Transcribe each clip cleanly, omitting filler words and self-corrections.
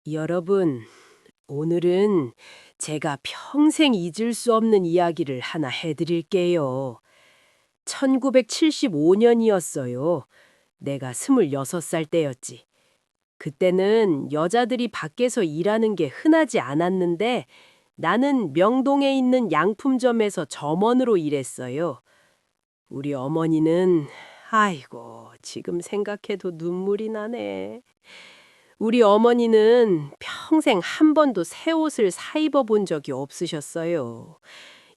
여러분, 오늘은 제가 평생 잊을 수 없는 이야기를 하나 해드릴게요. 1975년이었어요. 내가 26살 때였지. 그때는 여자들이 밖에서 일하는 게 흔하지 않았는데 나는 명동에 있는 양품점에서 점원으로 일했어요. 우리 어머니는, 아이고, 지금 생각해도 눈물이 나네. 우리 어머니는 평생 한 번도 새 옷을 사 입어 본 적이 없으셨어요.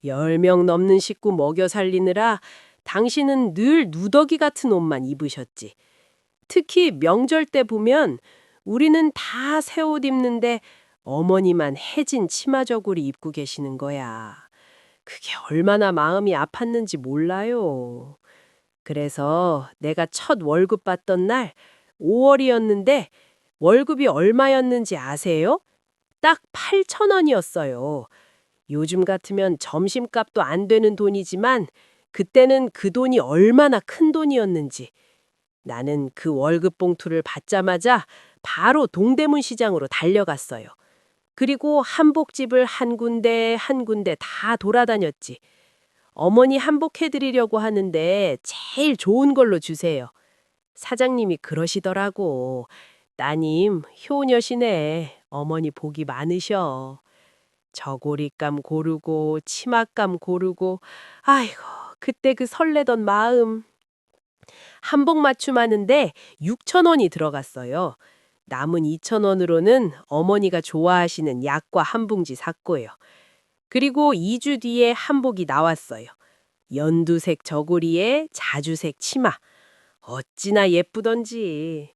10명 넘는 식구 먹여 살리느라 당신은 늘 누더기 같은 옷만 입으셨지. 특히 명절 때 보면 우리는 다 새 옷 입는데 어머니만 해진 치마 저고리 입고 계시는 거야. 그게 얼마나 마음이 아팠는지 몰라요. 그래서 내가 첫 월급 받던 날 5월이었는데 월급이 얼마였는지 아세요? 딱 8,000원이었어요. 요즘 같으면 점심값도 안 되는 돈이지만 그때는 그 돈이 얼마나 큰 돈이었는지. 나는 그 월급 봉투를 받자마자 바로 동대문 시장으로 달려갔어요. 그리고 한복집을 한 군데 한 군데 다 돌아다녔지. 어머니 한복해드리려고 하는데 제일 좋은 걸로 주세요. 사장님이 그러시더라고. 따님, 효녀시네. 어머니 복이 많으셔. 저고리감 고르고 치맛감 고르고 아이고 그때 그 설레던 마음. 한복 맞춤하는데 6,000원이 들어갔어요. 남은 2,000원으로는 어머니가 좋아하시는 약과 한 봉지 샀고요. 그리고 2주 뒤에 한복이 나왔어요. 연두색 저고리에 자주색 치마. 어찌나 예쁘던지.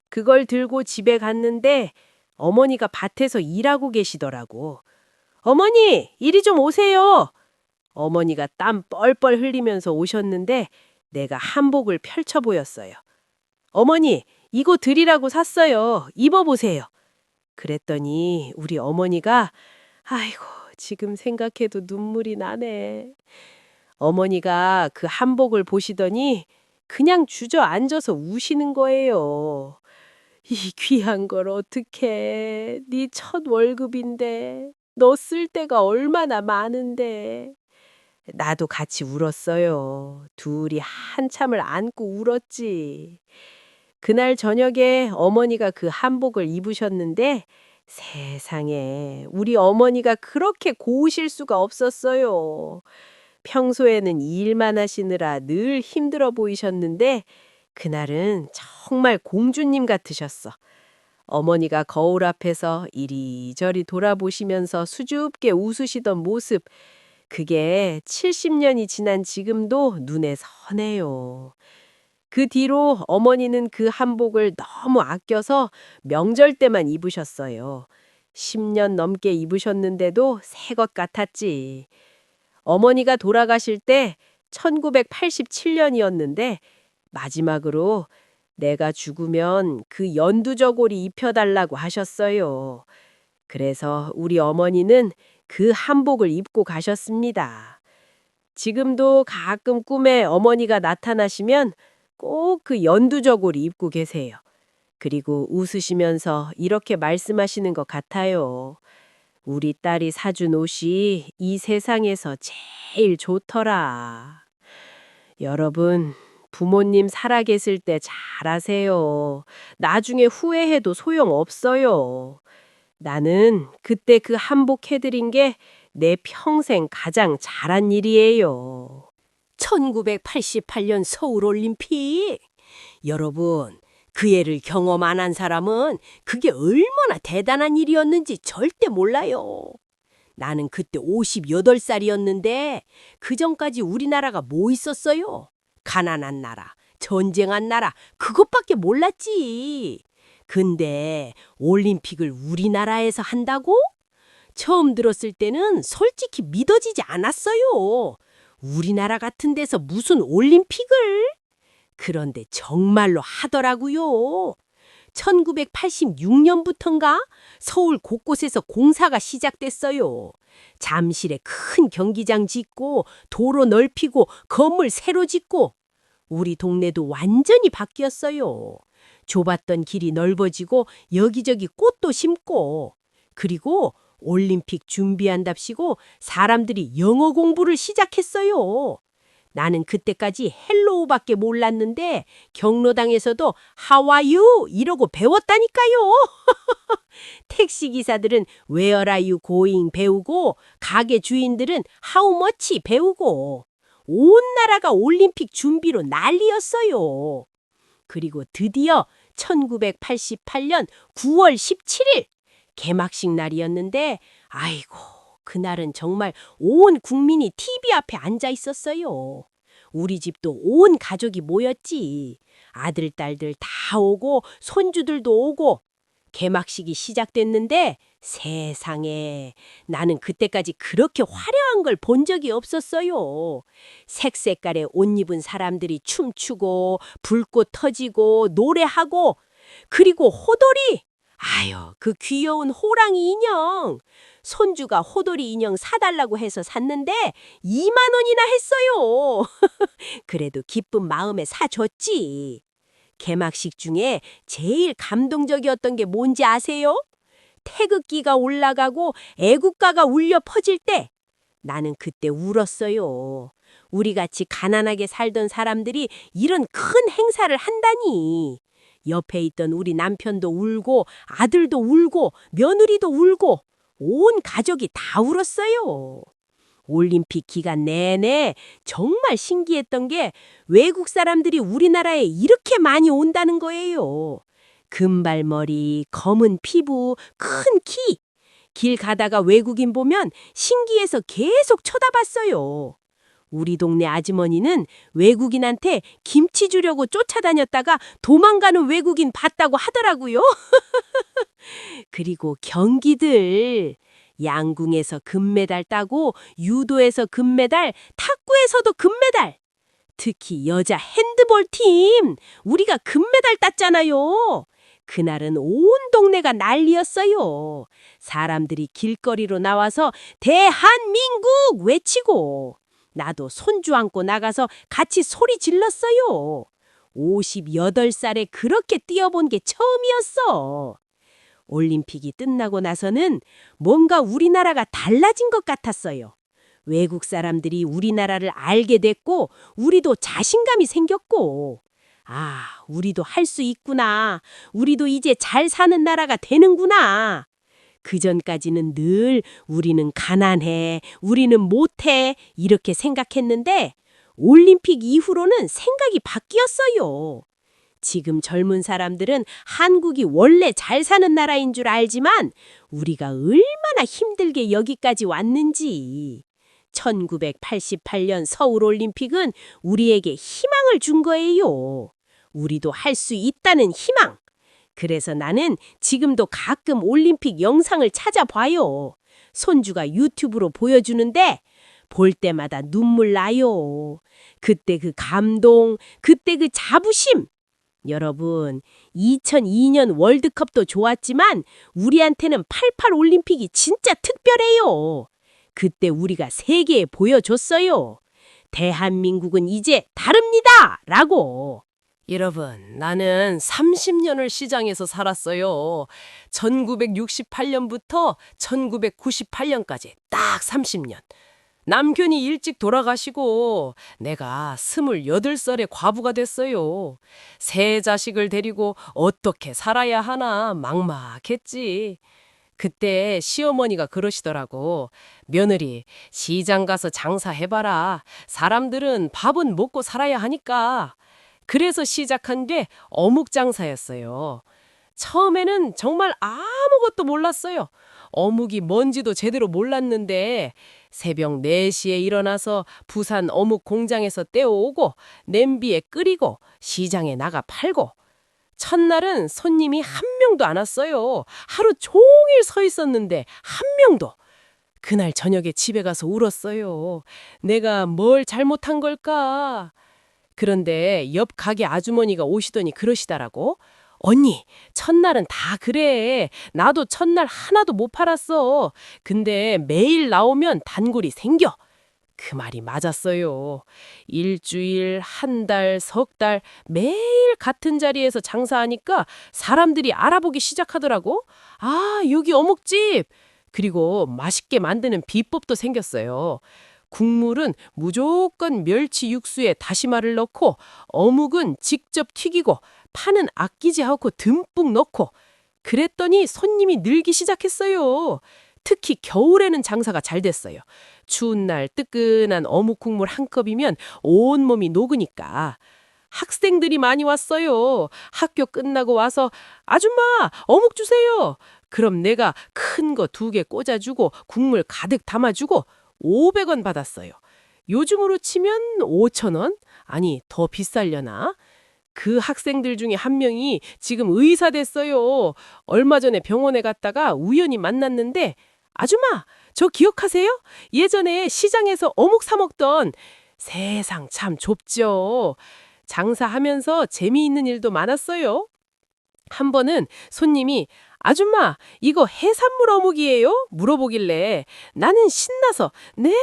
그걸 들고 집에 갔는데 어머니가 밭에서 일하고 계시더라고. 어머니, 이리 좀 오세요. 어머니가 땀 뻘뻘 흘리면서 오셨는데 내가 한복을 펼쳐 보였어요. 어머니, 이거 드리라고 샀어요. 입어보세요. 그랬더니 우리 어머니가 아이고, 지금 생각해도 눈물이 나네. 어머니가 그 한복을 보시더니 그냥 주저앉아서 우시는 거예요. 이 귀한 걸 어떡해. 네 첫 월급인데. 너 쓸 데가 얼마나 많은데. 나도 같이 울었어요. 둘이 한참을 안고 울었지. 그날 저녁에 어머니가 그 한복을 입으셨는데 세상에 우리 어머니가 그렇게 고우실 수가 없었어요. 평소에는 일만 하시느라 늘 힘들어 보이셨는데 그날은 정말 공주님 같으셨어. 어머니가 거울 앞에서 이리저리 돌아보시면서 수줍게 웃으시던 모습, 그게 70년이 지난 지금도 눈에 선해요. 그 뒤로 어머니는 그 한복을 너무 아껴서 명절 때만 입으셨어요. 10년 넘게 입으셨는데도 새 것 같았지. 어머니가 돌아가실 때 1987년이었는데 마지막으로 내가 죽으면 그 연두저고리 입혀달라고 하셨어요. 그래서 우리 어머니는 그 한복을 입고 가셨습니다. 지금도 가끔 꿈에 어머니가 나타나시면 꼭 그 연두저고리 입고 계세요. 그리고 웃으시면서 이렇게 말씀하시는 것 같아요. 우리 딸이 사준 옷이 이 세상에서 제일 좋더라. 여러분, 부모님 살아계실 때 잘하세요. 나중에 후회해도 소용없어요. 나는 그때 그 한복 해드린 게 내 평생 가장 잘한 일이에요. 1988년 서울올림픽. 여러분, 그 애를 경험 안 한 사람은 그게 얼마나 대단한 일이었는지 절대 몰라요. 나는 그때 58살이었는데 그전까지 우리나라가 뭐 있었어요? 가난한 나라, 전쟁한 나라, 그것밖에 몰랐지. 근데 올림픽을 우리나라에서 한다고? 처음 들었을 때는 솔직히 믿어지지 않았어요. 우리나라 같은 데서 무슨 올림픽을? 그런데 정말로 하더라고요. 1986년부터인가 서울 곳곳에서 공사가 시작됐어요. 잠실에 큰 경기장 짓고 도로 넓히고 건물 새로 짓고 우리 동네도 완전히 바뀌었어요. 좁았던 길이 넓어지고 여기저기 꽃도 심고 그리고 올림픽 준비한답시고 사람들이 영어 공부를 시작했어요. 나는 그때까지 헬로우밖에 몰랐는데 경로당에서도 How are you? 이러고 배웠다니까요. 택시기사들은 Where are you going? 배우고 가게 주인들은 How much? 배우고 온 나라가 올림픽 준비로 난리였어요. 그리고 드디어 1988년 9월 17일 개막식 날이었는데 아이고 그날은 정말 온 국민이 TV 앞에 앉아 있었어요. 우리 집도 온 가족이 모였지. 아들, 딸들 다 오고 손주들도 오고 개막식이 시작됐는데 세상에 나는 그때까지 그렇게 화려한 걸 본 적이 없었어요. 색색깔의 옷 입은 사람들이 춤추고 불꽃 터지고 노래하고 그리고 호돌이 아유 그 귀여운 호랑이 인형 손주가 호돌이 인형 사달라고 해서 샀는데 2만 원이나 했어요. 그래도 기쁜 마음에 사줬지. 개막식 중에 제일 감동적이었던 게 뭔지 아세요? 태극기가 올라가고 애국가가 울려 퍼질 때 나는 그때 울었어요. 우리 같이 가난하게 살던 사람들이 이런 큰 행사를 한다니. 옆에 있던 우리 남편도 울고 아들도 울고 며느리도 울고 온 가족이 다 울었어요. 올림픽 기간 내내 정말 신기했던 게 외국 사람들이 우리나라에 이렇게 많이 온다는 거예요. 금발머리, 검은 피부, 큰 키. 길 가다가 외국인 보면 신기해서 계속 쳐다봤어요. 우리 동네 아주머니는 외국인한테 김치 주려고 쫓아다녔다가 도망가는 외국인 봤다고 하더라고요. 그리고 경기들. 양궁에서 금메달 따고 유도에서 금메달, 탁구에서도 금메달. 특히 여자 핸드볼 팀. 우리가 금메달 땄잖아요. 그날은 온 동네가 난리였어요. 사람들이 길거리로 나와서 대한민국 외치고 나도 손주 안고 나가서 같이 소리 질렀어요. 58살에 그렇게 뛰어본 게 처음이었어. 올림픽이 끝나고 나서는 뭔가 우리나라가 달라진 것 같았어요. 외국 사람들이 우리나라를 알게 됐고 우리도 자신감이 생겼고 아, 우리도 할 수 있구나. 우리도 이제 잘 사는 나라가 되는구나. 그전까지는 늘 우리는 가난해, 우리는 못해 이렇게 생각했는데 올림픽 이후로는 생각이 바뀌었어요. 지금 젊은 사람들은 한국이 원래 잘 사는 나라인 줄 알지만 우리가 얼마나 힘들게 여기까지 왔는지. 1988년 서울올림픽은 우리에게 희망을 준 거예요. 우리도 할 수 있다는 희망. 그래서 나는 지금도 가끔 올림픽 영상을 찾아봐요. 손주가 유튜브로 보여주는데 볼 때마다 눈물 나요. 그때 그 감동, 그때 그 자부심. 여러분, 2002년 월드컵도 좋았지만 우리한테는 88 올림픽이 진짜 특별해요. 그때 우리가 세계에 보여줬어요. 대한민국은 이제 다릅니다! 라고. 여러분, 나는 30년을 시장에서 살았어요. 1968년부터 1998년까지 딱 30년. 남편이 일찍 돌아가시고 내가 28살에 과부가 됐어요. 세 자식을 데리고 어떻게 살아야 하나 막막했지. 그때 시어머니가 그러시더라고. 며느리, 시장 가서 장사해봐라. 사람들은 밥은 먹고 살아야 하니까. 그래서 시작한 게 어묵 장사였어요. 처음에는 정말 아무것도 몰랐어요. 어묵이 뭔지도 제대로 몰랐는데 새벽 4시에 일어나서 부산 어묵 공장에서 떼어오고 냄비에 끓이고 시장에 나가 팔고 첫날은 손님이 한 명도 안 왔어요. 하루 종일 서 있었는데 한 명도. 그날 저녁에 집에 가서 울었어요. 내가 뭘 잘못한 걸까? 그런데 옆 가게 아주머니가 오시더니 그러시더라고. 언니, 첫날은 다 그래. 나도 첫날 하나도 못 팔았어. 근데 매일 나오면 단골이 생겨. 그 말이 맞았어요. 일주일, 한 달, 석 달 매일 같은 자리에서 장사하니까 사람들이 알아보기 시작하더라고. 아, 여기 어묵집! 그리고 맛있게 만드는 비법도 생겼어요. 국물은 무조건 멸치 육수에 다시마를 넣고 어묵은 직접 튀기고 파는 아끼지 않고 듬뿍 넣고 그랬더니 손님이 늘기 시작했어요. 특히 겨울에는 장사가 잘 됐어요. 추운 날 뜨끈한 어묵 국물 한 컵이면 온몸이 녹으니까. 학생들이 많이 왔어요. 학교 끝나고 와서 아줌마 어묵 주세요. 그럼 내가 큰 거 2개 꽂아주고 국물 가득 담아주고 500원 받았어요. 요즘으로 치면 5,000원? 아니 더 비싸려나? 그 학생들 중에 한 명이 지금 의사 됐어요. 얼마 전에 병원에 갔다가 우연히 만났는데 아줌마, 저 기억하세요? 예전에 시장에서 어묵 사 먹던. 세상 참 좁죠. 장사하면서 재미있는 일도 많았어요. 한 번은 손님이 아줌마, 이거 해산물 어묵이에요? 물어보길래 나는 신나서 네,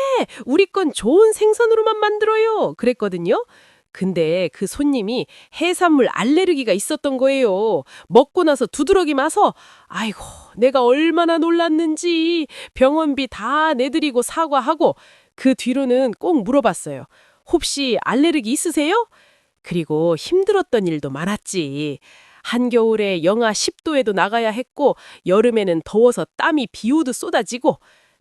우리 건 좋은 생선으로만 만들어요. 그랬거든요. 근데 그 손님이 해산물 알레르기가 있었던 거예요. 먹고 나서 두드러기 마서 아이고 내가 얼마나 놀랐는지 병원비 다 내드리고 사과하고 그 뒤로는 꼭 물어봤어요. 혹시 알레르기 있으세요? 그리고 힘들었던 일도 많았지. 한겨울에 영하 10도에도 나가야 했고 여름에는 더워서 땀이 비 오듯 쏟아지고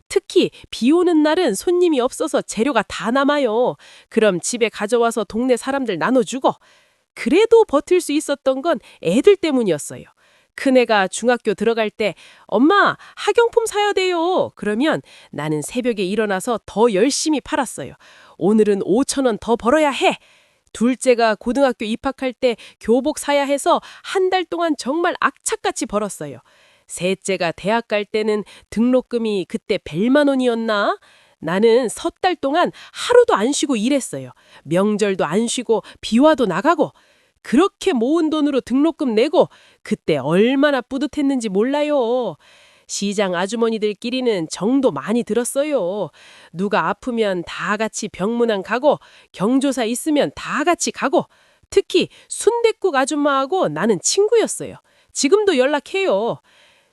특히 비 오는 날은 손님이 없어서 재료가 다 남아요. 그럼 집에 가져와서 동네 사람들 나눠주고 그래도 버틸 수 있었던 건 애들 때문이었어요. 큰애가 중학교 들어갈 때 엄마 학용품 사야 돼요. 그러면 나는 새벽에 일어나서 더 열심히 팔았어요. 오늘은 5,000원 더 벌어야 해. 둘째가 고등학교 입학할 때 교복 사야 해서 한 달 동안 정말 악착같이 벌었어요. 셋째가 대학 갈 때는 등록금이 그때 100만 원이었나? 나는 석 달 동안 하루도 안 쉬고 일했어요. 명절도 안 쉬고 비와도 나가고 그렇게 모은 돈으로 등록금 내고 그때 얼마나 뿌듯했는지 몰라요. 시장 아주머니들끼리는 정도 많이 들었어요. 누가 아프면 다 같이 병문안 가고 경조사 있으면 다 같이 가고 특히 순댓국 아줌마하고 나는 친구였어요. 지금도 연락해요.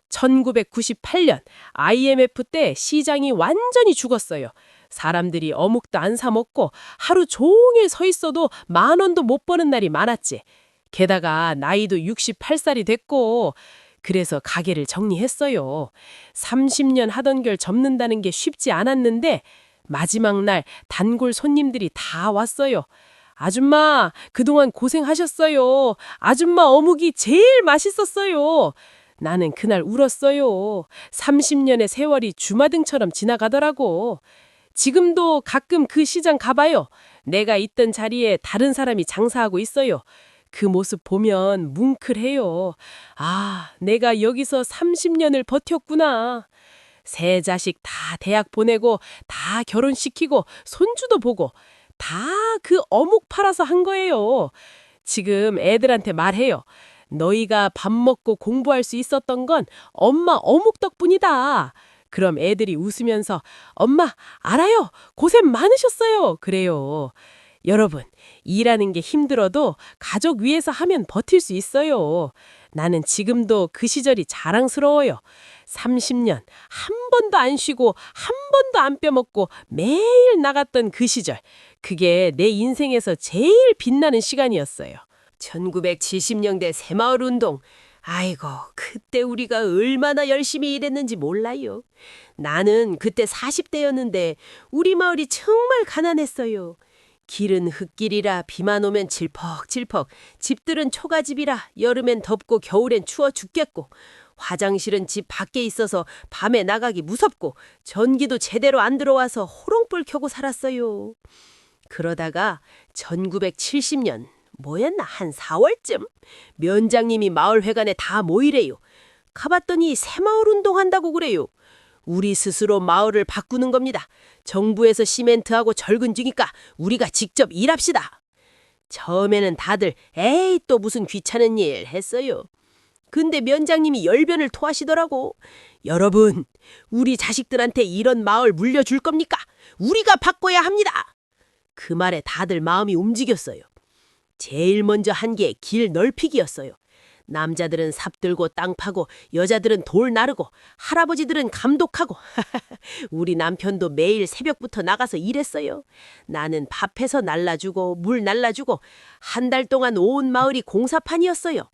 1998년 IMF 때 시장이 완전히 죽었어요. 사람들이 어묵도 안 사 먹고 하루 종일 서 있어도 10,000원도 못 버는 날이 많았지. 게다가 나이도 68살이 됐고 그래서 가게를 정리했어요. 30년 하던 결 접는다는 게 쉽지 않았는데 마지막 날 단골 손님들이 다 왔어요. 아줌마, 그동안 고생하셨어요. 아줌마 어묵이 제일 맛있었어요. 나는 그날 울었어요. 30년의 세월이 주마등처럼 지나가더라고. 지금도 가끔 그 시장 가봐요. 내가 있던 자리에 다른 사람이 장사하고 있어요. 그 모습 보면 뭉클해요. 아, 내가 여기서 30년을 버텼구나. 세 자식 다 대학 보내고 다 결혼시키고 손주도 보고 다 그 어묵 팔아서 한 거예요. 지금 애들한테 말해요. 너희가 밥 먹고 공부할 수 있었던 건 엄마 어묵 덕분이다. 그럼 애들이 웃으면서 엄마 알아요. 고생 많으셨어요. 그래요. 여러분, 일하는 게 힘들어도 가족 위해서 하면 버틸 수 있어요. 나는 지금도 그 시절이 자랑스러워요. 30년 한 번도 안 쉬고 한 번도 안 빼먹고 매일 나갔던 그 시절. 그게 내 인생에서 제일 빛나는 시간이었어요. 1970년대 새마을 운동. 아이고, 그때 우리가 얼마나 열심히 일했는지 몰라요. 나는 그때 40대였는데 우리 마을이 정말 가난했어요. 길은 흙길이라 비만 오면 질퍽질퍽, 집들은 초가집이라 여름엔 덥고 겨울엔 추워 죽겠고, 화장실은 집 밖에 있어서 밤에 나가기 무섭고 전기도 제대로 안 들어와서 호롱불 켜고 살았어요. 그러다가 1970년 뭐였나 한 4월쯤 면장님이 마을회관에 다 모이래요. 가봤더니 새마을 운동한다고 그래요. 우리 스스로 마을을 바꾸는 겁니다. 정부에서 시멘트하고 절근 주니까 우리가 직접 일합시다. 처음에는 다들 에이 또 무슨 귀찮은 일 했어요. 근데 면장님이 열변을 토하시더라고. 여러분, 우리 자식들한테 이런 마을 물려줄 겁니까? 우리가 바꿔야 합니다. 그 말에 다들 마음이 움직였어요. 제일 먼저 한 게 길 넓히기였어요. 남자들은 삽 들고 땅 파고 여자들은 돌 나르고 할아버지들은 감독하고 우리 남편도 매일 새벽부터 나가서 일했어요. 나는 밥해서 날라주고 물 날라주고 한 달 동안 온 마을이 공사판이었어요.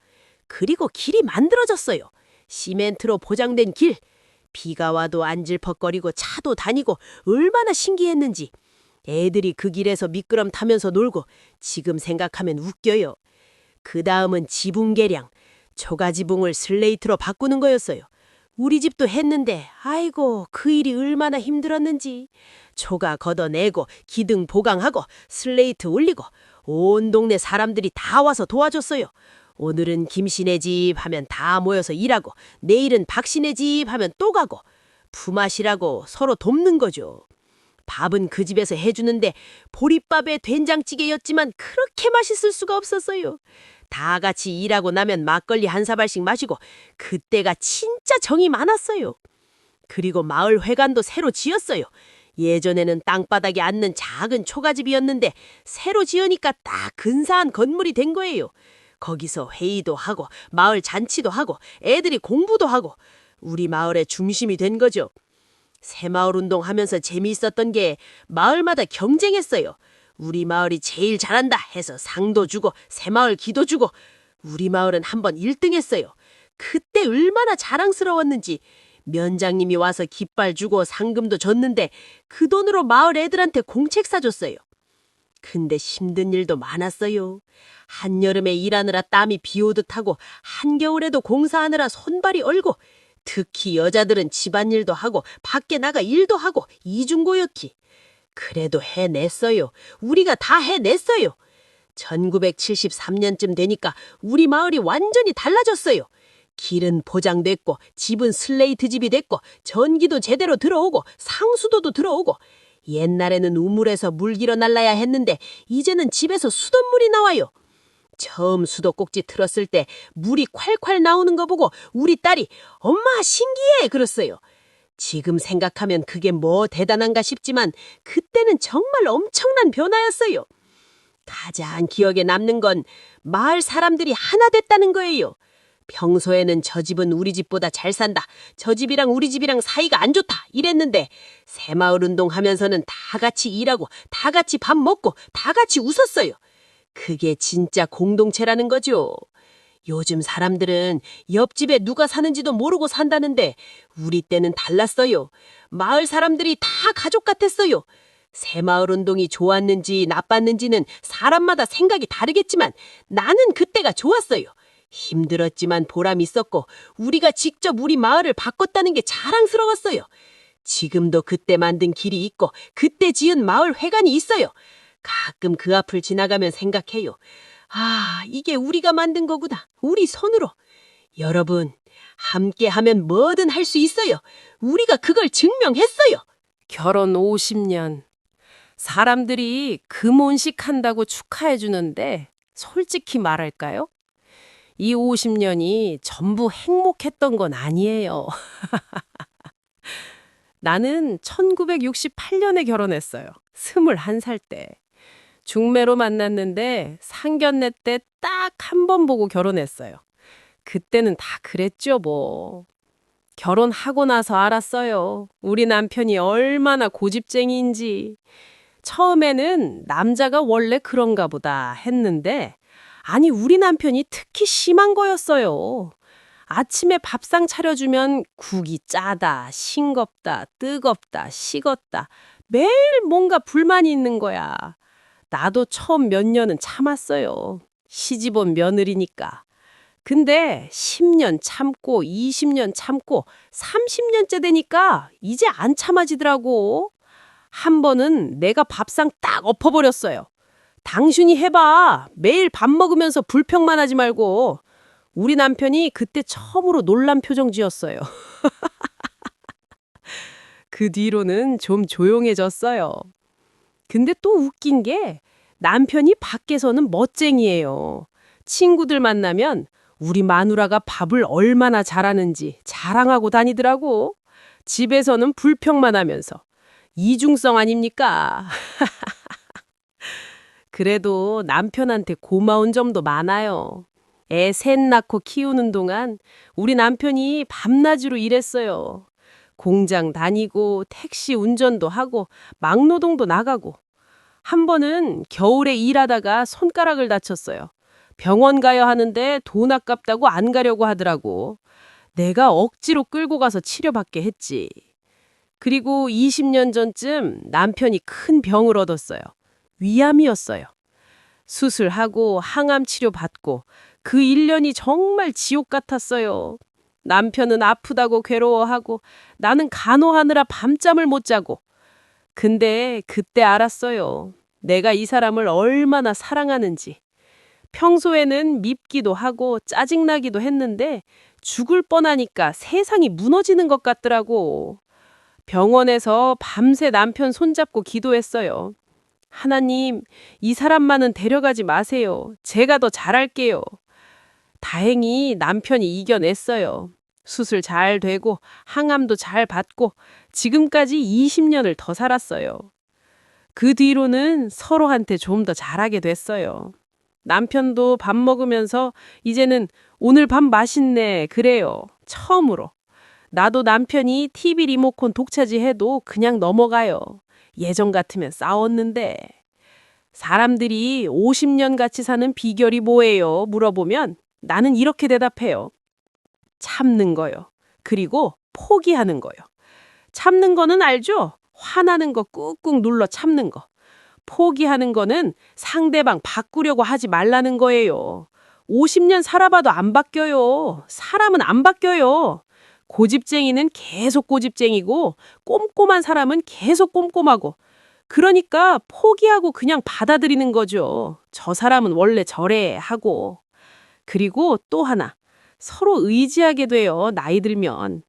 그리고 길이 만들어졌어요. 시멘트로 포장된 길. 비가 와도 안 질퍽거리고 차도 다니고 얼마나 신기했는지. 애들이 그 길에서 미끄럼 타면서 놀고 지금 생각하면 웃겨요. 그 다음은 지붕 개량. 초가지붕을 슬레이트로 바꾸는 거였어요. 우리 집도 했는데 아이고 그 일이 얼마나 힘들었는지. 초가 걷어내고 기둥 보강하고 슬레이트 올리고 온 동네 사람들이 다 와서 도와줬어요. 오늘은 김씨네 집 하면 다 모여서 일하고 내일은 박씨네 집 하면 또 가고 품앗이라고 서로 돕는 거죠. 밥은 그 집에서 해주는데 보리밥에 된장찌개였지만 그렇게 맛있을 수가 없었어요. 다 같이 일하고 나면 막걸리 한 사발씩 마시고 그때가 진짜 정이 많았어요. 그리고 마을 회관도 새로 지었어요. 예전에는 땅바닥에 앉는 작은 초가집이었는데 새로 지으니까 딱 근사한 건물이 된 거예요. 거기서 회의도 하고 마을 잔치도 하고 애들이 공부도 하고 우리 마을의 중심이 된 거죠. 새마을 운동하면서 재미있었던 게 마을마다 경쟁했어요. 우리 마을이 제일 잘한다 해서 상도 주고 새마을 기도 주고 우리 마을은 한번 1등 했어요. 그때 얼마나 자랑스러웠는지. 면장님이 와서 깃발 주고 상금도 줬는데 그 돈으로 마을 애들한테 공책 사줬어요. 근데 힘든 일도 많았어요. 한여름에 일하느라 땀이 비오듯 하고 한겨울에도 공사하느라 손발이 얼고 특히 여자들은 집안일도 하고 밖에 나가 일도 하고 이중고였기. 그래도 해냈어요. 우리가 다 해냈어요. 1973년쯤 되니까 우리 마을이 완전히 달라졌어요. 길은 포장됐고 집은 슬레이트 집이 됐고 전기도 제대로 들어오고 상수도도 들어오고 옛날에는 우물에서 물 길어 날라야 했는데 이제는 집에서 수돗물이 나와요. 처음 수도꼭지 틀었을 때 물이 콸콸 나오는 거 보고 우리 딸이 엄마 신기해 그랬어요. 지금 생각하면 그게 뭐 대단한가 싶지만 그때는 정말 엄청난 변화였어요. 가장 기억에 남는 건 마을 사람들이 하나 됐다는 거예요. 평소에는 저 집은 우리 집보다 잘 산다. 저 집이랑 우리 집이랑 사이가 안 좋다. 이랬는데 새마을 운동하면서는 다 같이 일하고 다 같이 밥 먹고 다 같이 웃었어요. 그게 진짜 공동체라는 거죠. 요즘 사람들은 옆집에 누가 사는지도 모르고 산다는데 우리 때는 달랐어요. 마을 사람들이 다 가족 같았어요. 새마을 운동이 좋았는지 나빴는지는 사람마다 생각이 다르겠지만 나는 그때가 좋았어요. 힘들었지만 보람 있었고 우리가 직접 우리 마을을 바꿨다는 게 자랑스러웠어요. 지금도 그때 만든 길이 있고 그때 지은 마을 회관이 있어요. 가끔 그 앞을 지나가면 생각해요. 아, 이게 우리가 만든 거구나. 우리 손으로. 여러분, 함께하면 뭐든 할 수 있어요. 우리가 그걸 증명했어요. 결혼 50년. 사람들이 금혼식 한다고 축하해 주는데 솔직히 말할까요? 이 50년이 전부 행복했던 건 아니에요. 나는 1968년에 결혼했어요. 21살 때. 중매로 만났는데 상견례 때 딱 한 번 보고 결혼했어요. 그때는 다 그랬죠, 뭐. 결혼하고 나서 알았어요. 우리 남편이 얼마나 고집쟁이인지. 처음에는 남자가 원래 그런가 보다 했는데 아니 우리 남편이 특히 심한 거였어요. 아침에 밥상 차려주면 국이 짜다, 싱겁다, 뜨겁다, 식었다. 매일 뭔가 불만이 있는 거야. 나도 처음 몇 년은 참았어요. 시집온 며느리니까. 근데 10년 참고 20년 참고 30년째 되니까 이제 안 참아지더라고. 한 번은 내가 밥상 딱 엎어버렸어요. 당신이 해봐. 매일 밥 먹으면서 불평만 하지 말고. 우리 남편이 그때 처음으로 놀란 표정 지었어요. 그 뒤로는 좀 조용해졌어요. 근데 또 웃긴 게 남편이 밖에서는 멋쟁이에요. 친구들 만나면 우리 마누라가 밥을 얼마나 잘하는지 자랑하고 다니더라고. 집에서는 불평만 하면서. 이중성 아닙니까? 그래도 남편한테 고마운 점도 많아요. 애 셋 낳고 키우는 동안 우리 남편이 밤낮으로 일했어요. 공장 다니고 택시 운전도 하고 막노동도 나가고. 한 번은 겨울에 일하다가 손가락을 다쳤어요. 병원 가야 하는데 돈 아깝다고 안 가려고 하더라고. 내가 억지로 끌고 가서 치료받게 했지. 그리고 20년 전쯤 남편이 큰 병을 얻었어요. 위암이었어요. 수술하고 항암 치료 받고 그 1년이 정말 지옥 같았어요. 남편은 아프다고 괴로워하고 나는 간호하느라 밤잠을 못 자고. 근데 그때 알았어요. 내가 이 사람을 얼마나 사랑하는지. 평소에는 밉기도 하고 짜증나기도 했는데 죽을 뻔하니까 세상이 무너지는 것 같더라고. 병원에서 밤새 남편 손잡고 기도했어요. 하나님, 이 사람만은 데려가지 마세요. 제가 더 잘할게요. 다행히 남편이 이겨냈어요. 수술 잘 되고 항암도 잘 받고 지금까지 20년을 더 살았어요. 그 뒤로는 서로한테 좀 더 잘하게 됐어요. 남편도 밥 먹으면서 이제는 오늘 밥 맛있네 그래요. 처음으로. 나도 남편이 TV 리모컨 독차지 해도 그냥 넘어가요. 예전 같으면 싸웠는데. 사람들이 50년 같이 사는 비결이 뭐예요? 물어보면 나는 이렇게 대답해요. 참는 거요. 그리고 포기하는 거요. 참는 거는 알죠? 화나는 거 꾹꾹 눌러 참는 거. 포기하는 거는 상대방 바꾸려고 하지 말라는 거예요. 50년 살아봐도 안 바뀌어요. 사람은 안 바뀌어요. 고집쟁이는 계속 고집쟁이고 꼼꼼한 사람은 계속 꼼꼼하고 그러니까 포기하고 그냥 받아들이는 거죠. 저 사람은 원래 저래 하고. 그리고 또 하나. 서로 의지하게 돼요. 나이 들면.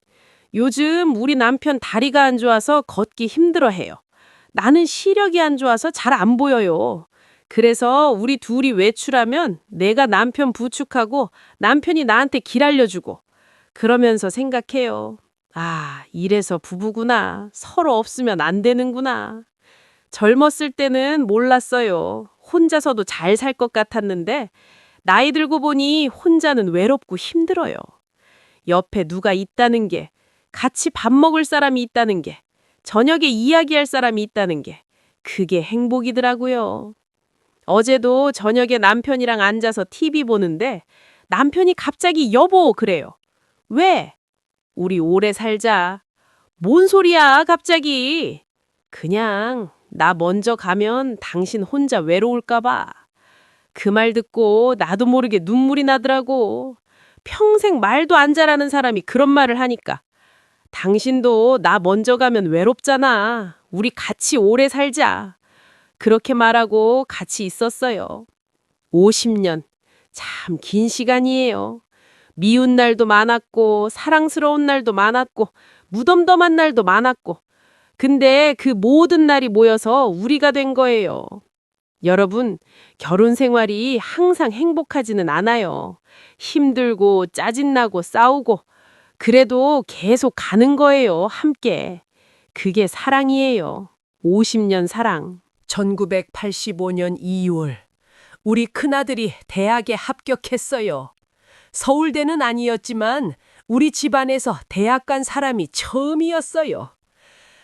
요즘 우리 남편 다리가 안 좋아서 걷기 힘들어해요. 나는 시력이 안 좋아서 잘 안 보여요. 그래서 우리 둘이 외출하면 내가 남편 부축하고 남편이 나한테 길 알려주고 그러면서 생각해요. 아, 이래서 부부구나. 서로 없으면 안 되는구나. 젊었을 때는 몰랐어요. 혼자서도 잘 살 것 같았는데 나이 들고 보니 혼자는 외롭고 힘들어요. 옆에 누가 있다는 게, 같이 밥 먹을 사람이 있다는 게, 저녁에 이야기할 사람이 있다는 게 그게 행복이더라고요. 어제도 저녁에 남편이랑 앉아서 TV 보는데 남편이 갑자기 여보 그래요. 왜? 우리 오래 살자. 뭔 소리야 갑자기. 그냥 나 먼저 가면 당신 혼자 외로울까 봐. 그 말 듣고 나도 모르게 눈물이 나더라고. 평생 말도 안 잘하는 사람이 그런 말을 하니까. 당신도 나 먼저 가면 외롭잖아. 우리 같이 오래 살자. 그렇게 말하고 같이 있었어요. 50년. 참 긴 시간이에요. 미운 날도 많았고 사랑스러운 날도 많았고 무덤덤한 날도 많았고 근데 그 모든 날이 모여서 우리가 된 거예요. 여러분, 결혼 생활이 항상 행복하지는 않아요. 힘들고 짜증나고 싸우고 그래도 계속 가는 거예요, 함께. 그게 사랑이에요. 50년 사랑. 1985년 2월 우리 큰아들이 대학에 합격했어요. 서울대는 아니었지만 우리 집안에서 대학 간 사람이 처음이었어요.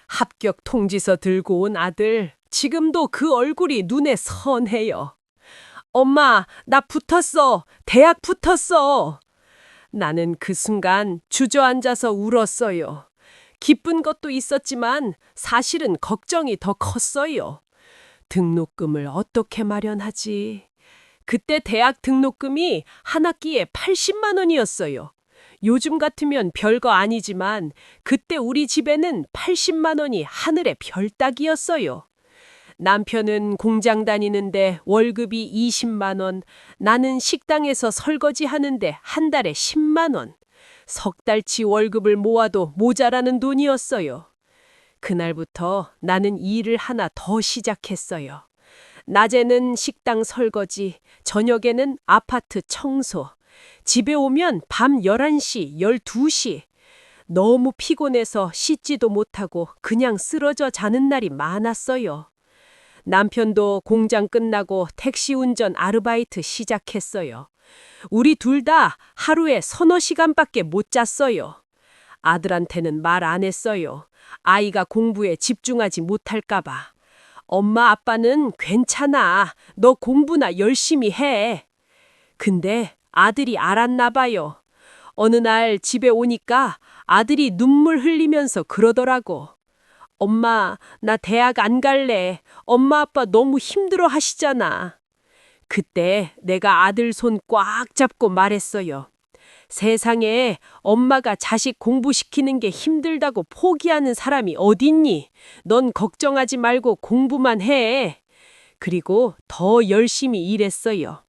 합격 통지서 들고 온 아들, 지금도 그 얼굴이 눈에 선해요. 엄마, 나 붙었어. 대학 붙었어. 나는 그 순간 주저앉아서 울었어요. 기쁜 것도 있었지만 사실은 걱정이 더 컸어요. 등록금을 어떻게 마련하지? 그때 대학 등록금이 한 학기에 80만 원이었어요. 요즘 같으면 별거 아니지만 그때 우리 집에는 80만 원이 하늘의 별 따기였어요. 남편은 공장 다니는데 월급이 20만 원, 나는 식당에서 설거지 하는데 한 달에 10만 원. 석 달치 월급을 모아도 모자라는 돈이었어요. 그날부터 나는 일을 하나 더 시작했어요. 낮에는 식당 설거지, 저녁에는 아파트 청소, 집에 오면 밤 11시, 12시. 너무 피곤해서 씻지도 못하고 그냥 쓰러져 자는 날이 많았어요. 남편도 공장 끝나고 택시 운전 아르바이트 시작했어요. 우리 둘 다 하루에 서너 시간밖에 못 잤어요. 아들한테는 말 안 했어요. 아이가 공부에 집중하지 못할까봐. 엄마 아빠는 괜찮아. 너 공부나 열심히 해. 근데 아들이 알았나 봐요. 어느 날 집에 오니까 아들이 눈물 흘리면서 그러더라고. 엄마, 나 대학 안 갈래. 엄마 아빠 너무 힘들어 하시잖아. 그때 내가 아들 손 꽉 잡고 말했어요. 세상에 엄마가 자식 공부시키는 게 힘들다고 포기하는 사람이 어딨니? 넌 걱정하지 말고 공부만 해. 그리고 더 열심히 일했어요.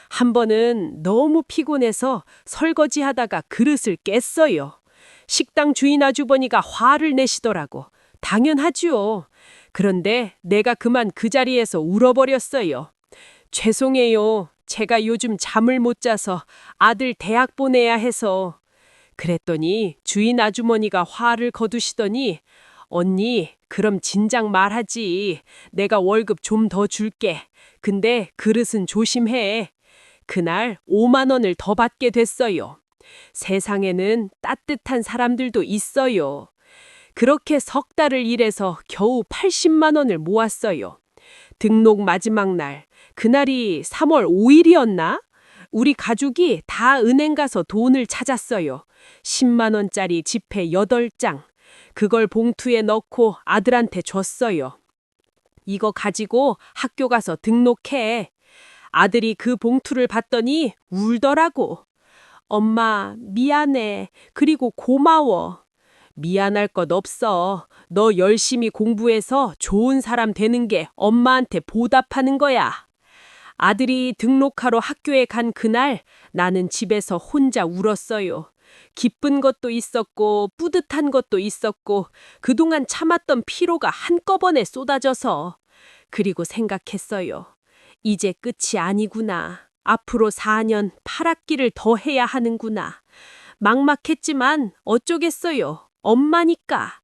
한 번은 너무 피곤해서 설거지 하다가 그릇을 깼어요. 식당 주인 아주버니가 화를 내시더라고. 당연하죠. 그런데 내가 그만 그 자리에서 울어버렸어요. 죄송해요. 제가 요즘 잠을 못 자서 아들 대학 보내야 해서. 그랬더니 주인 아주머니가 화를 거두시더니 언니, 그럼 진작 말하지. 내가 월급 좀 더 줄게. 근데 그릇은 조심해. 그날 5만 원을 더 받게 됐어요. 세상에는 따뜻한 사람들도 있어요. 그렇게 석 달을 일해서 겨우 80만 원을 모았어요. 등록 마지막 날, 그날이 3월 5일이었나? 우리 가족이 다 은행 가서 돈을 찾았어요. 10만 원짜리 지폐 8장. 그걸 봉투에 넣고 아들한테 줬어요. 이거 가지고 학교 가서 등록해. 아들이 그 봉투를 봤더니 울더라고. 엄마, 미안해. 그리고 고마워. 미안할 것 없어. 너 열심히 공부해서 좋은 사람 되는 게 엄마한테 보답하는 거야. 아들이 등록하러 학교에 간 그날 나는 집에서 혼자 울었어요. 기쁜 것도 있었고 뿌듯한 것도 있었고 그동안 참았던 피로가 한꺼번에 쏟아져서 그리고 생각했어요. 이제 끝이 아니구나. 앞으로 4년 8학기를 더 해야 하는구나. 막막했지만 어쩌겠어요. 엄마니까.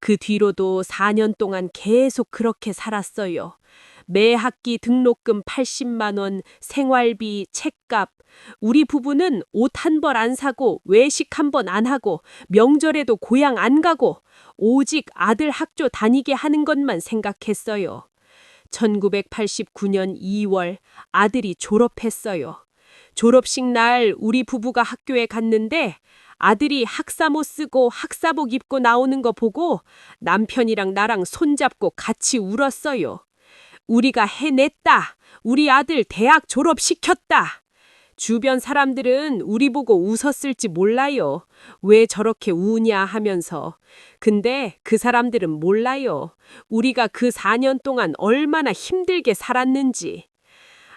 그 뒤로도 4년 동안 계속 그렇게 살았어요. 매 학기 등록금 80만 원, 생활비, 책값. 우리 부부는 옷 한 벌 안 사고 외식 한 번 안 하고 명절에도 고향 안 가고 오직 아들 학교 다니게 하는 것만 생각했어요. 1989년 2월 아들이 졸업했어요. 졸업식 날 우리 부부가 학교에 갔는데 아들이 학사모 쓰고 학사복 입고 나오는 거 보고 남편이랑 나랑 손잡고 같이 울었어요. 우리가 해냈다. 우리 아들 대학 졸업시켰다. 주변 사람들은 우리 보고 웃었을지 몰라요. 왜 저렇게 우냐 하면서. 근데 그 사람들은 몰라요. 우리가 그 4년 동안 얼마나 힘들게 살았는지.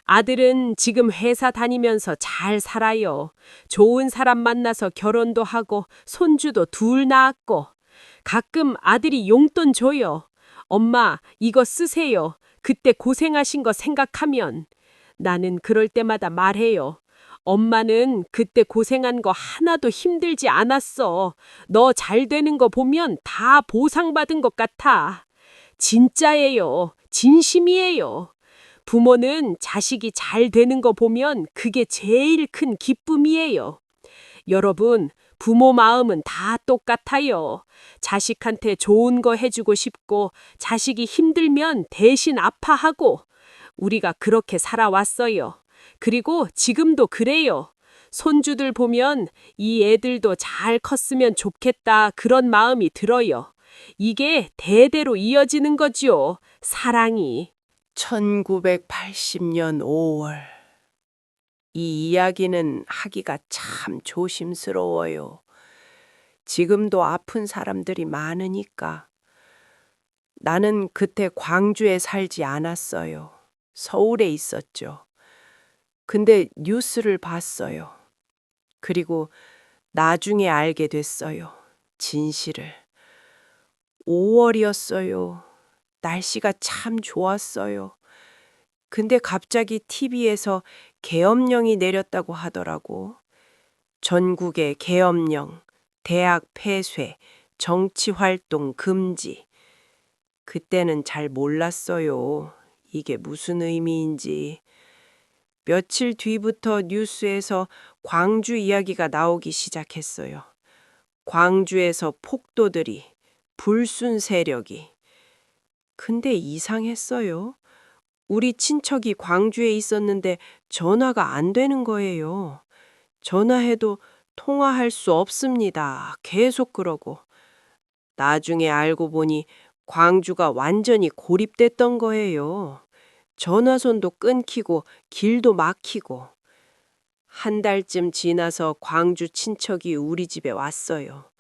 아들은 지금 회사 다니면서 잘 살아요. 좋은 사람 만나서 결혼도 하고 손주도 둘 낳았고. 가끔 아들이 용돈 줘요. 엄마, 이거 쓰세요. 그때 고생하신 거 생각하면. 나는 그럴 때마다 말해요. 엄마는 그때 고생한 거 하나도 힘들지 않았어. 너 잘 되는 거 보면 다 보상받은 것 같아. 진짜예요. 진심이에요. 부모는 자식이 잘 되는 거 보면 그게 제일 큰 기쁨이에요. 여러분, 부모 마음은 다 똑같아요. 자식한테 좋은 거 해주고 싶고, 자식이 힘들면 대신 아파하고, 우리가 그렇게 살아왔어요. 그리고 지금도 그래요. 손주들 보면 이 애들도 잘 컸으면 좋겠다 그런 마음이 들어요. 이게 대대로 이어지는 거죠. 사랑이. 1980년 5월. 이 이야기는 하기가 참 조심스러워요. 지금도 아픈 사람들이 많으니까. 나는 그때 광주에 살지 않았어요. 서울에 있었죠. 근데 뉴스를 봤어요. 그리고 나중에 알게 됐어요. 진실을. 5월이었어요. 날씨가 참 좋았어요. 근데 갑자기 TV에서 계엄령이 내렸다고 하더라고. 전국에 계엄령, 대학 폐쇄, 정치 활동 금지. 그때는 잘 몰랐어요. 이게 무슨 의미인지. 며칠 뒤부터 뉴스에서 광주 이야기가 나오기 시작했어요. 광주에서 폭도들이, 불순 세력이. 근데 이상했어요. 우리 친척이 광주에 있었는데 전화가 안 되는 거예요. 전화해도 통화할 수 없습니다. 계속 그러고. 나중에 알고 보니 광주가 완전히 고립됐던 거예요. 전화선도 끊기고 길도 막히고. 한 달쯤 지나서 광주 친척이 우리 집에 왔어요.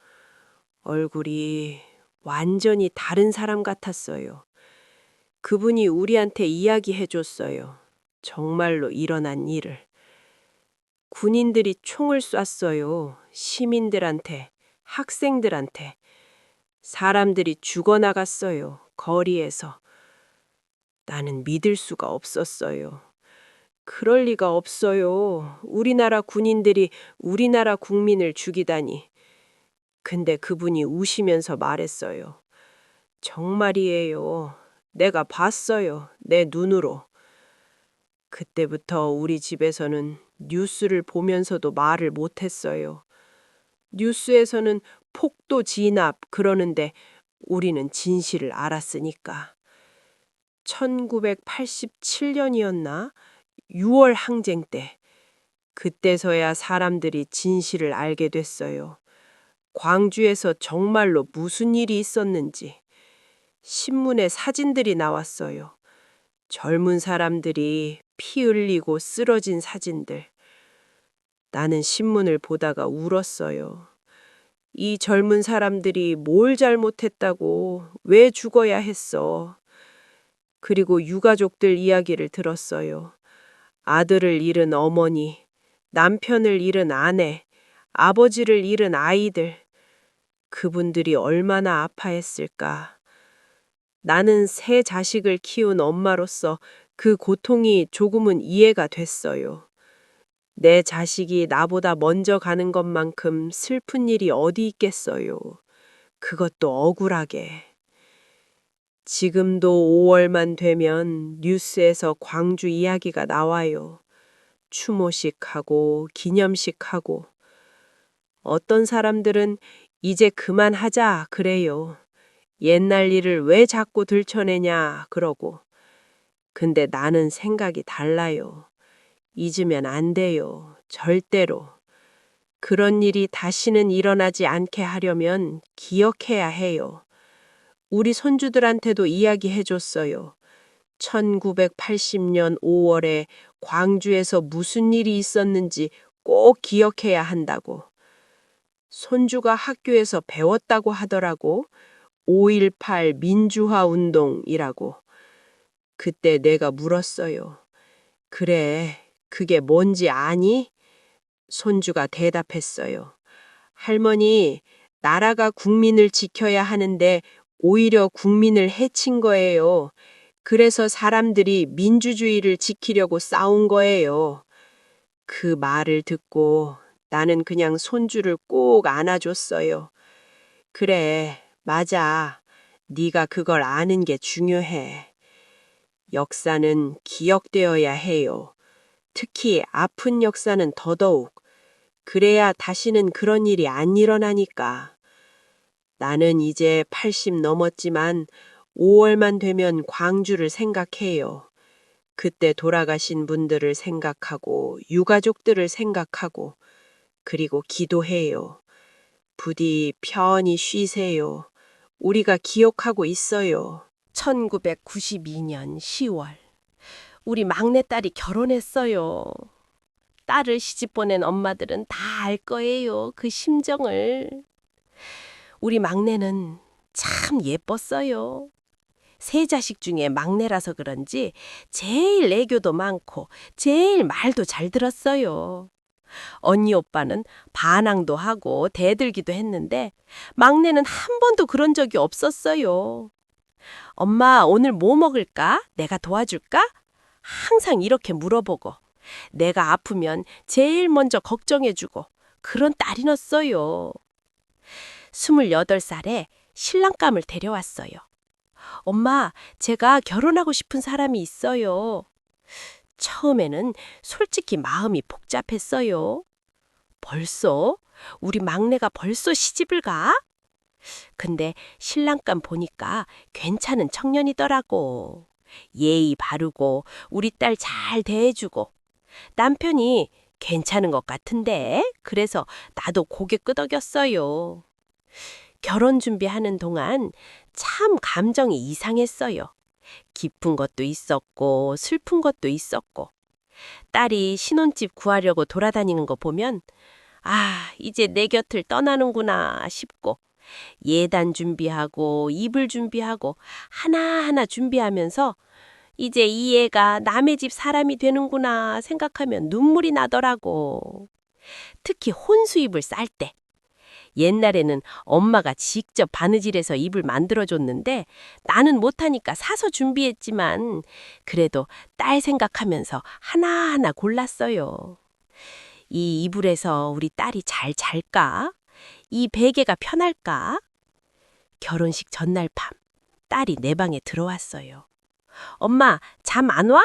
얼굴이 완전히 다른 사람 같았어요. 그분이 우리한테 이야기해 줬어요. 정말로 일어난 일을. 군인들이 총을 쐈어요. 시민들한테, 학생들한테. 사람들이 죽어나갔어요. 거리에서. 나는 믿을 수가 없었어요. 그럴 리가 없어요. 우리나라 군인들이 우리나라 국민을 죽이다니. 근데 그분이 우시면서 말했어요. 정말이에요. 내가 봤어요. 내 눈으로. 그때부터 우리 집에서는 뉴스를 보면서도 말을 못했어요. 뉴스에서는 폭도 진압 그러는데 우리는 진실을 알았으니까. 1987년이었나? 6월 항쟁 때. 그때서야 사람들이 진실을 알게 됐어요. 광주에서 정말로 무슨 일이 있었는지. 신문에 사진들이 나왔어요. 젊은 사람들이 피 흘리고 쓰러진 사진들. 나는 신문을 보다가 울었어요. 이 젊은 사람들이 뭘 잘못했다고, 왜 죽어야 했어. 그리고 유가족들 이야기를 들었어요. 아들을 잃은 어머니, 남편을 잃은 아내, 아버지를 잃은 아이들. 그분들이 얼마나 아파했을까. 나는 세 자식을 키운 엄마로서 그 고통이 조금은 이해가 됐어요. 내 자식이 나보다 먼저 가는 것만큼 슬픈 일이 어디 있겠어요. 그것도 억울하게. 지금도 5월만 되면 뉴스에서 광주 이야기가 나와요. 추모식하고 기념식하고. 어떤 사람들은 이제 그만하자 그래요. 옛날 일을 왜 자꾸 들춰내냐 그러고. 근데 나는 생각이 달라요. 잊으면 안 돼요. 절대로. 그런 일이 다시는 일어나지 않게 하려면 기억해야 해요. 우리 손주들한테도 이야기해 줬어요. 1980년 5월에 광주에서 무슨 일이 있었는지 꼭 기억해야 한다고. 손주가 학교에서 배웠다고 하더라고. 5.18 민주화 운동이라고. 그때 내가 물었어요. 그래, 그게 뭔지 아니? 손주가 대답했어요. 할머니, 나라가 국민을 지켜야 하는데 오히려 국민을 해친 거예요. 그래서 사람들이 민주주의를 지키려고 싸운 거예요. 그 말을 듣고 나는 그냥 손주를 꼭 안아줬어요. 그래, 맞아. 네가 그걸 아는 게 중요해. 역사는 기억되어야 해요. 특히 아픈 역사는 더더욱. 그래야 다시는 그런 일이 안 일어나니까. 나는 이제 80 넘었지만 5월만 되면 광주를 생각해요. 그때 돌아가신 분들을 생각하고 유가족들을 생각하고 그리고 기도해요. 부디 편히 쉬세요. 우리가 기억하고 있어요. 1992년 10월. 우리 막내딸이 결혼했어요. 딸을 시집 보낸 엄마들은 다 알 거예요. 그 심정을. 우리 막내는 참 예뻤어요. 세 자식 중에 막내라서 그런지 제일 애교도 많고 제일 말도 잘 들었어요. 언니 오빠는 반항도 하고 대들기도 했는데 막내는 한 번도 그런 적이 없었어요. 엄마, 오늘 뭐 먹을까? 내가 도와줄까? 항상 이렇게 물어보고 내가 아프면 제일 먼저 걱정해주고 그런 딸이었어요. 28살에 신랑감을 데려왔어요. 엄마, 제가 결혼하고 싶은 사람이 있어요. 처음에는 솔직히 마음이 복잡했어요. 벌써? 우리 막내가 벌써 시집을 가? 근데 신랑감 보니까 괜찮은 청년이더라고. 예의 바르고 우리 딸 잘 대해주고 남편이 괜찮은 것 같은데 그래서 나도 고개 끄덕였어요. 결혼 준비하는 동안 참 감정이 이상했어요. 기쁜 것도 있었고 슬픈 것도 있었고 딸이 신혼집 구하려고 돌아다니는 거 보면 아, 이제 내 곁을 떠나는구나 싶고 예단 준비하고 이불 준비하고 하나하나 준비하면서 이제 이 애가 남의 집 사람이 되는구나 생각하면 눈물이 나더라고. 특히 혼수이불 쌀 때. 옛날에는 엄마가 직접 바느질해서 이불 만들어줬는데 나는 못하니까 사서 준비했지만 그래도 딸 생각하면서 하나하나 골랐어요. 이 이불에서 우리 딸이 잘 잘까? 이 베개가 편할까? 결혼식 전날 밤 딸이 내 방에 들어왔어요. 엄마, 잠 안 와?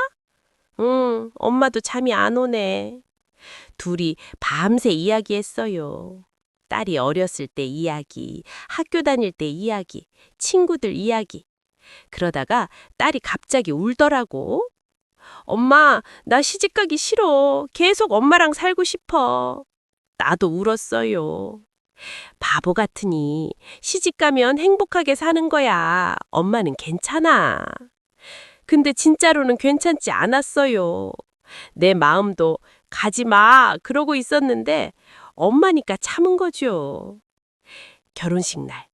응, 엄마도 잠이 안 오네. 둘이 밤새 이야기했어요. 딸이 어렸을 때 이야기, 학교 다닐 때 이야기, 친구들 이야기. 그러다가 딸이 갑자기 울더라고. 엄마, 나 시집가기 싫어. 계속 엄마랑 살고 싶어. 나도 울었어요. 바보 같으니 시집가면 행복하게 사는 거야. 엄마는 괜찮아. 근데 진짜로는 괜찮지 않았어요. 내 마음도 가지 마 그러고 있었는데 엄마니까 참은 거죠. 결혼식 날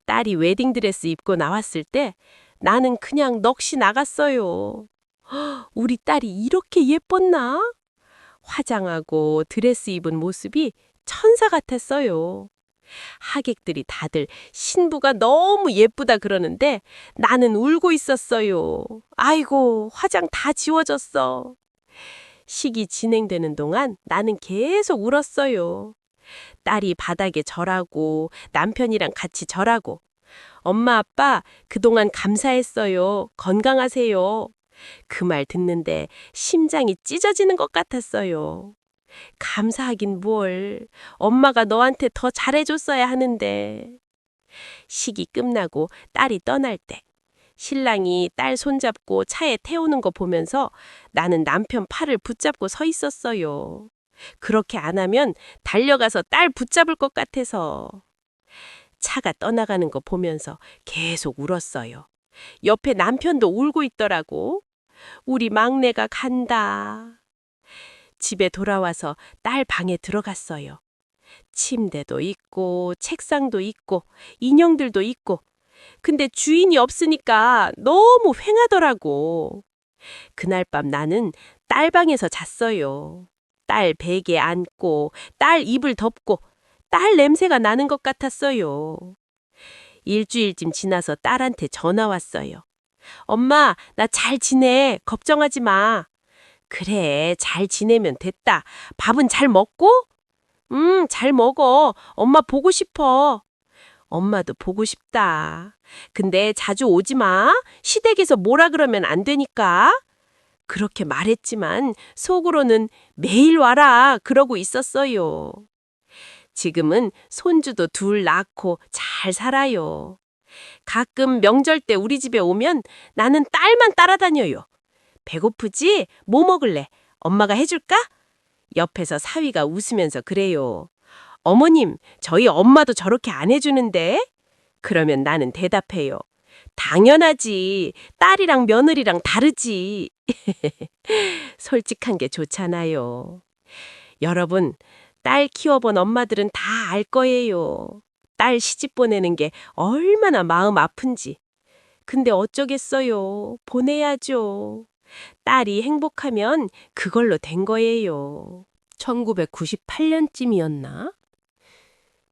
딸이 웨딩드레스 입고 나왔을 때 나는 그냥 넋이 나갔어요. 우리 딸이 이렇게 예뻤나? 화장하고 드레스 입은 모습이 천사 같았어요. 하객들이 다들 신부가 너무 예쁘다 그러는데 나는 울고 있었어요. 아이고, 화장 다 지워졌어. 식이 진행되는 동안 나는 계속 울었어요. 딸이 바닥에 절하고 남편이랑 같이 절하고 엄마 아빠 그동안 감사했어요. 건강하세요. 그 말 듣는데 심장이 찢어지는 것 같았어요. 감사하긴 뭘. 엄마가 너한테 더 잘해줬어야 하는데. 식이 끝나고 딸이 떠날 때 신랑이 딸 손잡고 차에 태우는 거 보면서 나는 남편 팔을 붙잡고 서 있었어요. 그렇게 안 하면 달려가서 딸 붙잡을 것 같아서. 차가 떠나가는 거 보면서 계속 울었어요. 옆에 남편도 울고 있더라고. 우리 막내가 간다. 집에 돌아와서 딸 방에 들어갔어요. 침대도 있고 책상도 있고 인형들도 있고 근데 주인이 없으니까 너무 휑하더라고. 그날 밤 나는 딸 방에서 잤어요. 딸 베개에 안고 딸 이불 덮고 딸 냄새가 나는 것 같았어요. 일주일쯤 지나서 딸한테 전화 왔어요. 엄마, 나 잘 지내. 걱정하지 마. 그래, 잘 지내면 됐다. 밥은 잘 먹고? 잘 먹어. 엄마 보고 싶어. 엄마도 보고 싶다. 근데 자주 오지 마. 시댁에서 뭐라 그러면 안 되니까. 그렇게 말했지만 속으로는 매일 와라 그러고 있었어요. 지금은 손주도 둘 낳고 잘 살아요. 가끔 명절 때 우리 집에 오면 나는 딸만 따라다녀요. 배고프지? 뭐 먹을래? 엄마가 해줄까? 옆에서 사위가 웃으면서 그래요. 어머님, 저희 엄마도 저렇게 안 해주는데? 그러면 나는 대답해요. 당연하지. 딸이랑 며느리랑 다르지. 솔직한 게 좋잖아요. 여러분, 딸 키워본 엄마들은 다 알 거예요. 딸 시집 보내는 게 얼마나 마음 아픈지. 근데 어쩌겠어요. 보내야죠. 딸이 행복하면 그걸로 된 거예요. 1998년쯤이었나?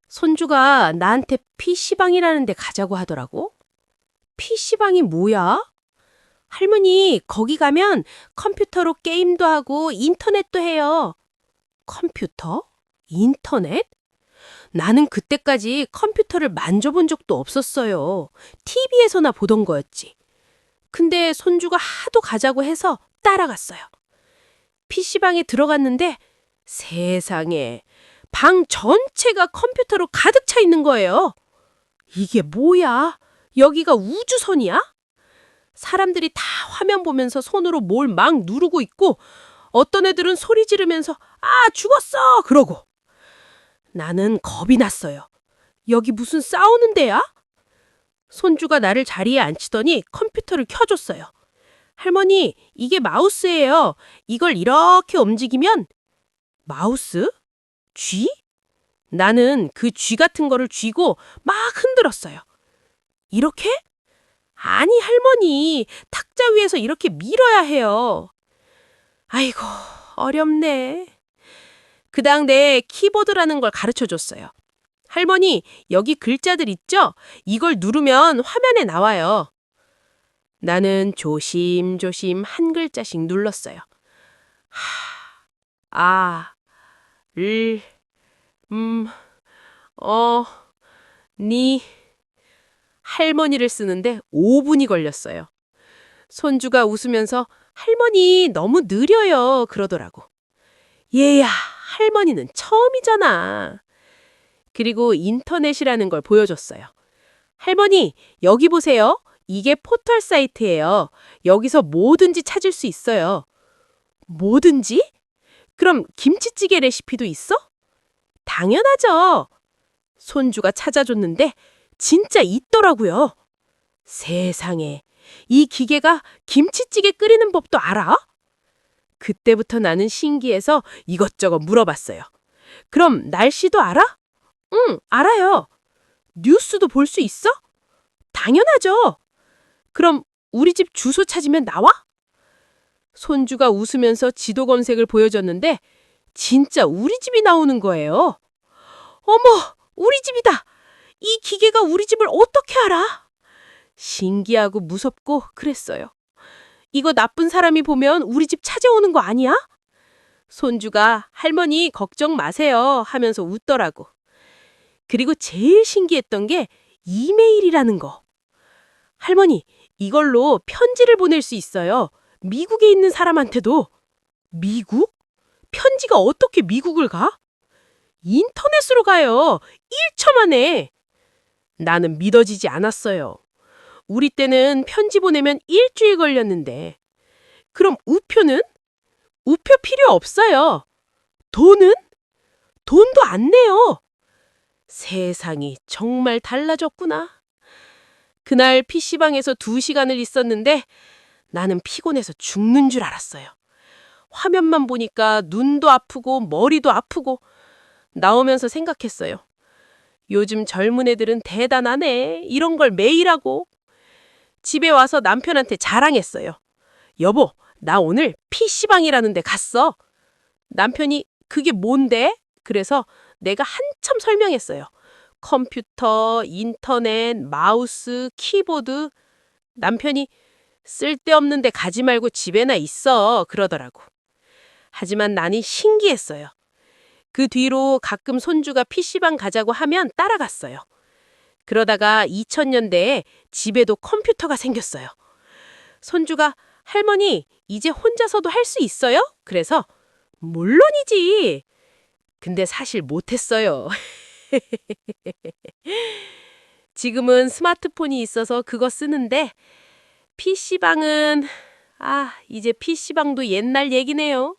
손주가 나한테 PC방이라는 데 가자고 하더라고. PC방이 뭐야? 할머니, 거기 가면 컴퓨터로 게임도 하고 인터넷도 해요. 컴퓨터? 인터넷? 나는 그때까지 컴퓨터를 만져본 적도 없었어요. TV에서나 보던 거였지. 근데 손주가 하도 가자고 해서 따라갔어요. PC방에 들어갔는데 세상에 방 전체가 컴퓨터로 가득 차 있는 거예요. 이게 뭐야? 여기가 우주선이야? 사람들이 다 화면 보면서 손으로 뭘 막 누르고 있고 어떤 애들은 소리 지르면서 아, 죽었어! 그러고. 나는 겁이 났어요. 여기 무슨 싸우는 데야? 손주가 나를 자리에 앉히더니 컴퓨터를 켜줬어요. 할머니, 이게 마우스예요. 이걸 이렇게 움직이면 마우스? 쥐? 나는 그 쥐 같은 거를 쥐고 막 흔들었어요. 이렇게? 아니, 할머니, 탁자 위에서 이렇게 밀어야 해요. 아이고, 어렵네. 그 당대에 키보드라는 걸 가르쳐 줬어요. 할머니, 여기 글자들 있죠? 이걸 누르면 화면에 나와요. 나는 조심조심 한 글자씩 눌렀어요. 아, 을, 니. 할머니를 쓰는데 5분이 걸렸어요. 손주가 웃으면서 할머니 너무 느려요 그러더라고. 얘야, 할머니는 처음이잖아. 그리고 인터넷이라는 걸 보여줬어요. 할머니, 여기 보세요. 이게 포털 사이트예요. 여기서 뭐든지 찾을 수 있어요. 뭐든지? 그럼 김치찌개 레시피도 있어? 당연하죠. 손주가 찾아줬는데 진짜 있더라고요. 세상에, 이 기계가 김치찌개 끓이는 법도 알아? 그때부터 나는 신기해서 이것저것 물어봤어요. 그럼 날씨도 알아? 응, 알아요. 뉴스도 볼 수 있어? 당연하죠. 그럼 우리 집 주소 찾으면 나와? 손주가 웃으면서 지도 검색을 보여줬는데 진짜 우리 집이 나오는 거예요. 어머, 우리 집이다. 이 기계가 우리 집을 어떻게 알아? 신기하고 무섭고 그랬어요. 이거 나쁜 사람이 보면 우리 집 찾아오는 거 아니야? 손주가 할머니 걱정 마세요 하면서 웃더라고. 그리고 제일 신기했던 게 이메일이라는 거. 할머니, 이걸로 편지를 보낼 수 있어요. 미국에 있는 사람한테도. 미국? 편지가 어떻게 미국을 가? 인터넷으로 가요. 1초 만에. 나는 믿어지지 않았어요. 우리 때는 편지 보내면 일주일 걸렸는데. 그럼 우표는? 우표 필요 없어요. 돈은? 돈도 안 내요. 세상이 정말 달라졌구나. 그날 PC방에서 2시간을 있었는데 나는 피곤해서 죽는 줄 알았어요. 화면만 보니까 눈도 아프고 머리도 아프고 나오면서 생각했어요. 요즘 젊은 애들은 대단하네. 이런 걸 매일 하고. 집에 와서 남편한테 자랑했어요. 여보, 나 오늘 PC방이라는 데 갔어. 남편이 그게 뭔데? 그래서 내가 한참 설명했어요. 컴퓨터, 인터넷, 마우스, 키보드. 남편이 쓸데없는 데 가지 말고 집에나 있어 그러더라고. 하지만 나는 신기했어요. 그 뒤로 가끔 손주가 PC방 가자고 하면 따라갔어요. 그러다가 2000년대에 집에도 컴퓨터가 생겼어요. 손주가 할머니, 이제 혼자서도 할 수 있어요? 그래서 물론이지. 근데 사실 못했어요. 지금은 스마트폰이 있어서 그거 쓰는데 PC방은 이제 PC방도 옛날 얘기네요.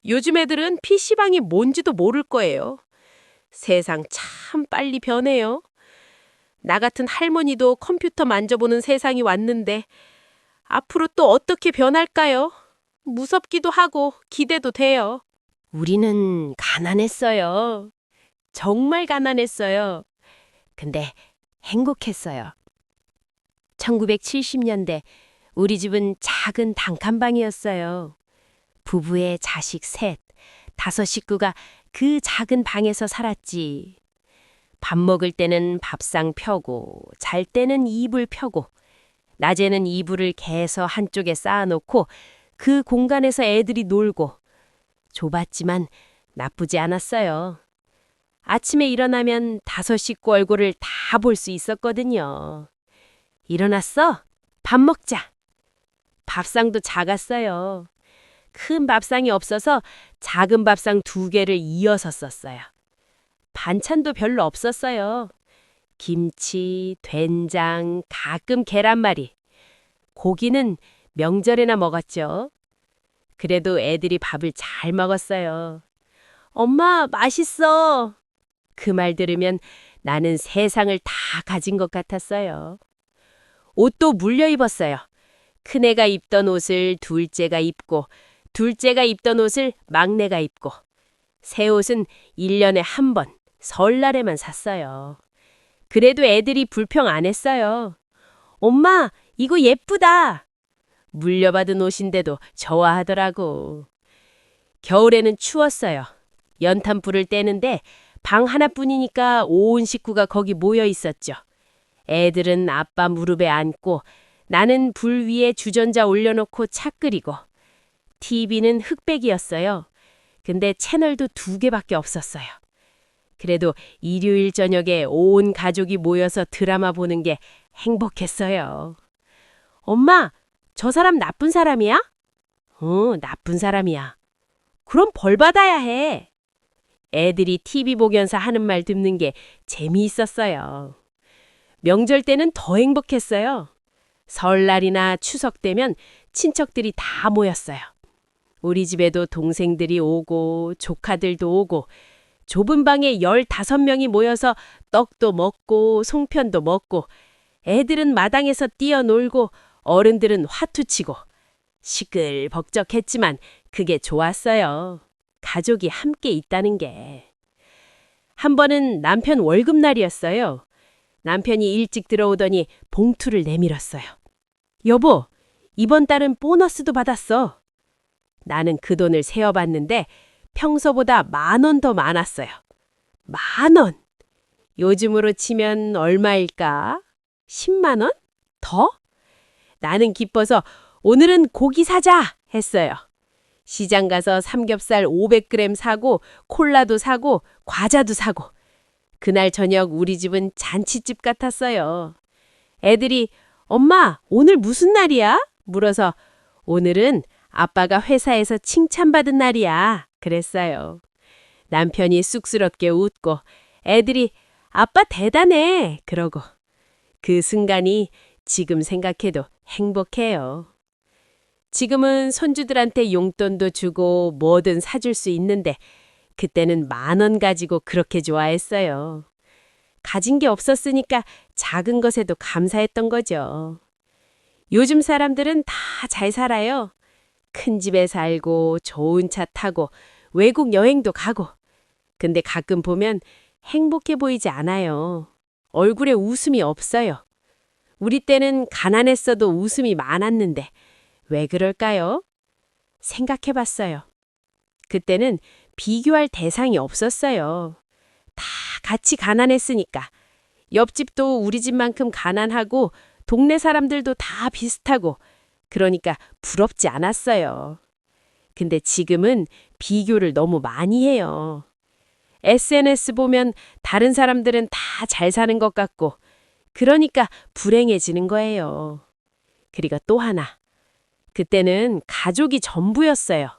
요즘 애들은 PC방이 뭔지도 모를 거예요. 세상 참 빨리 변해요. 나 같은 할머니도 컴퓨터 만져보는 세상이 왔는데 앞으로 또 어떻게 변할까요? 무섭기도 하고 기대도 돼요. 우리는 가난했어요. 정말 가난했어요. 근데 행복했어요. 1970년대 우리 집은 작은 단칸방이었어요. 부부의 자식 셋, 5 식구가 그 작은 방에서 살았지. 밥 먹을 때는 밥상 펴고 잘 때는 이불 펴고 낮에는 이불을 개서 한쪽에 쌓아놓고 그 공간에서 애들이 놀고, 좁았지만 나쁘지 않았어요. 아침에 일어나면 5 식구 얼굴을 다 볼 수 있었거든요. 일어났어? 밥 먹자. 밥상도 작았어요. 큰 밥상이 없어서 작은 밥상 2개를 이어서 썼어요. 반찬도 별로 없었어요. 김치, 된장, 가끔 계란말이. 고기는 명절에나 먹었죠. 그래도 애들이 밥을 잘 먹었어요. 엄마, 맛있어. 그 말 들으면 나는 세상을 다 가진 것 같았어요. 옷도 물려 입었어요. 큰애가 입던 옷을 둘째가 입고, 둘째가 입던 옷을 막내가 입고, 새 옷은 1년에 한 번, 설날에만 샀어요. 그래도 애들이 불평 안 했어요. 엄마, 이거 예쁘다. 물려받은 옷인데도 좋아하더라고. 겨울에는 추웠어요. 연탄불을 떼는데 방 하나뿐이니까 온 식구가 거기 모여 있었죠. 애들은 아빠 무릎에 앉고 나는 불 위에 주전자 올려놓고 차 끓이고, TV는 흑백이었어요. 근데 채널도 2개밖에 없었어요. 그래도 일요일 저녁에 온 가족이 모여서 드라마 보는 게 행복했어요. 엄마, 저 사람 나쁜 사람이야? 나쁜 사람이야. 그럼 벌 받아야 해. 애들이 TV 보면서 하는 말 듣는 게 재미있었어요. 명절 때는 더 행복했어요. 설날이나 추석 때면 친척들이 다 모였어요. 우리 집에도 동생들이 오고 조카들도 오고, 좁은 방에 15명이 모여서 떡도 먹고 송편도 먹고, 애들은 마당에서 뛰어놀고 어른들은 화투치고, 시끌벅적했지만 그게 좋았어요. 가족이 함께 있다는 게. 한 번은 남편 월급날이었어요. 남편이 일찍 들어오더니 봉투를 내밀었어요. 여보, 이번 달은 보너스도 받았어. 나는 그 돈을 세어봤는데 평소보다 10,000원 더 많았어요. 10,000원! 요즘으로 치면 얼마일까? 10만 원? 더? 나는 기뻐서 오늘은 고기 사자 했어요. 시장 가서 삼겹살 500g 사고 콜라도 사고 과자도 사고. 그날 저녁 우리 집은 잔치집 같았어요. 애들이 엄마, 오늘 무슨 날이야? 물어서 오늘은 아빠가 회사에서 칭찬받은 날이야. 그랬어요. 남편이 쑥스럽게 웃고 애들이 아빠 대단해. 그러고. 그 순간이 지금 생각해도 행복해요. 지금은 손주들한테 용돈도 주고 뭐든 사줄 수 있는데 그때는 10,000원 가지고 그렇게 좋아했어요. 가진 게 없었으니까 작은 것에도 감사했던 거죠. 요즘 사람들은 다 잘 살아요. 큰 집에 살고 좋은 차 타고 외국 여행도 가고. 근데 가끔 보면 행복해 보이지 않아요. 얼굴에 웃음이 없어요. 우리 때는 가난했어도 웃음이 많았는데 왜 그럴까요? 생각해 봤어요. 그때는 비교할 대상이 없었어요. 다 같이 가난했으니까. 옆집도 우리 집만큼 가난하고 동네 사람들도 다 비슷하고 그러니까 부럽지 않았어요. 근데 지금은 비교를 너무 많이 해요. SNS 보면 다른 사람들은 다 잘 사는 것 같고 그러니까 불행해지는 거예요. 그리고 또 하나. 그때는 가족이 전부였어요.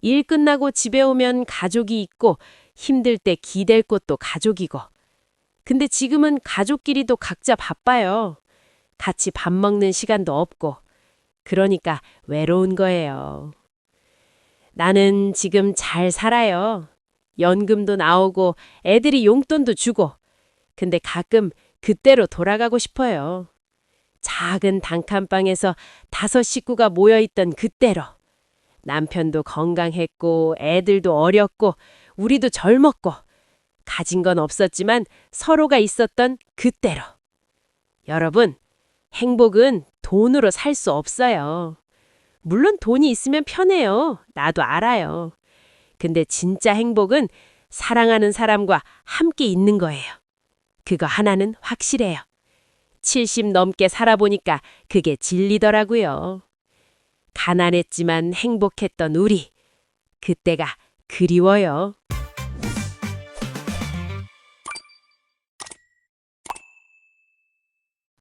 일 끝나고 집에 오면 가족이 있고 힘들 때 기댈 곳도 가족이고. 근데 지금은 가족끼리도 각자 바빠요. 같이 밥 먹는 시간도 없고. 그러니까 외로운 거예요. 나는 지금 잘 살아요. 연금도 나오고 애들이 용돈도 주고. 근데 가끔 그때로 돌아가고 싶어요. 작은 단칸방에서 5 식구가 모여있던 그때로. 남편도 건강했고 애들도 어렸고 우리도 젊었고 가진 건 없었지만 서로가 있었던 그때로. 여러분, 행복은 돈으로 살 수 없어요. 물론 돈이 있으면 편해요. 나도 알아요. 근데 진짜 행복은 사랑하는 사람과 함께 있는 거예요. 그거 하나는 확실해요. 70 넘게 살아보니까 그게 진리더라고요. 가난했지만 행복했던 우리. 그때가 그리워요.